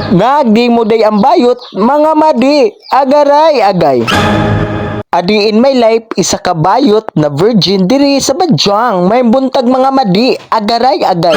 Ngagdi mo day ang bayot, mga madi, agaray agay. Adi in my life, isa ka bayot na virgin diri sa Badyang, may buntag mga madi, agaray agay.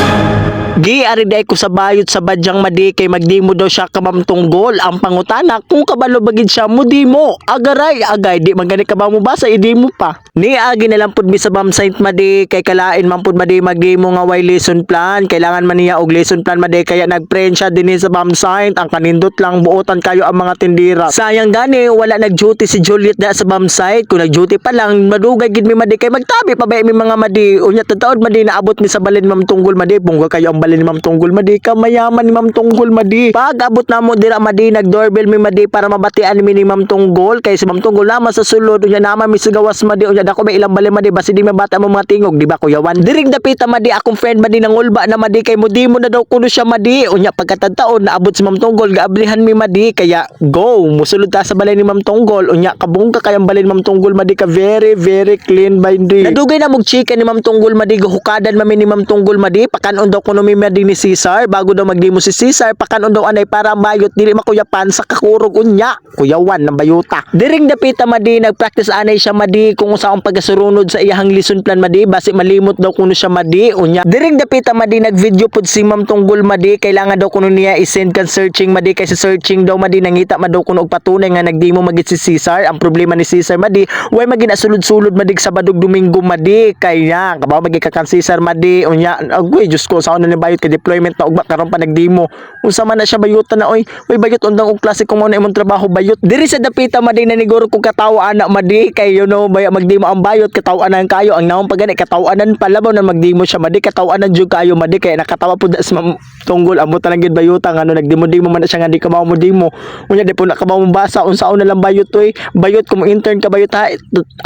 Gi ariday ko sa bayot sa Badyang madi kay magdi mo daw siya kamamtunggol ang pangutana kung kabalo bagid siya mudi mo agaray agay di magani ka ba mo basa idi mo pa ni agi na lang pud mi sa Bam Saint madi kay kalain man pud madi magdi mo nga way lesson plan kailangan man niya og lesson plan madi kaya nagprint siya dinhi sa Bam Saint ang kanindot lang buotan kayo ang mga tindira sayang gani wala nag-duty si Juliet na sa Bam Saint kung nag-duty pa lang madugay gid mi madi kay magtabi pa ba mi mga madi unya tataod madi naabot mi sa balin mamtunggol madi punggo kayo ang balin ni Ma'am Tunggol madi ka mayaman ni Ma'am Tunggol madi pag abot na mo dira madi nag-doorbell mi madi para mabatian mi ni Ma'am Tunggol kay si Ma'am Tunggol naman sa sulod unya naman mi sa gawas madi unya dako may ilang balin madi basi di mabata mo mga tingog di ba kuya Wan diring dapita madi akong friend madi nangulba na madi kay mudi mo na daw kuno siya madi unya pagkatadtaon naabot si Ma'am Tunggol gaablihan mi madi kaya go musulod ta sa balay ni Ma'am Tunggol unya kabungka kayang balay ni Ma'am Tunggol madi ka very clean by di nadugay na mog chicken ni Ma'am Tunggol madi guhukadan mami ni Ma'am Tunggol madi pakanon daw kuno mi madi ni Cesar bago daw magdimo si Cesar pakanon daw anay para bayot dili makuyapan sa kakurog unya kuyawan ng bayuta diring dapita madi nagpractice anay siya madi kung usa ang pagasurunod sa iyahang lesson plan madi basi malimot daw kuno siya madi unya diring dapita madi nagvideo pud si Ma'am Tunggol madi kailangan daw kuno niya i-send kan searching madi kay sa searching daw madi nangita man daw kuno og patunay nga nagdimo magit si Cesar ang problema ni Cesar madi way magina sulod-sulod madi Sabado Domingo madi kaya kabaw magi ka kan Cesar madi unya agway Diyos ko sa ni bayot kay deployment na ugba karon pa nagdimo unsa man na siya bayutan na oy bayot undang og klase kung mo na imong trabaho bayot diri sa dapita madi na niguro ko katawa anak madi kay you know magdimo ang bayot katawanan kayo ang naong pagani katawanan pala ba na magdimo siya madi katawanan jud kayo madi kay nakatawa pud sa Ma'am Tunggol amo talang gid bayutan ano nagdimo-dimo man na siya nga di ka mao mo dimo unya di po na ka mao basa unsaon na lang bayot oy bayot kung intern ka bayot ha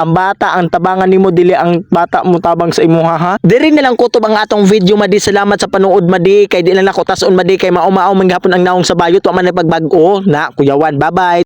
ang bata ang tabangan nimo dili ang bata mo tabang sa imuha ha diri na lang kutob ang atong video madi salamat sa panood madi kay di lang nako tason madi kay mao-mao manghapon ang naong sa bayot wa man pagbag-o na kuyawan bye bye.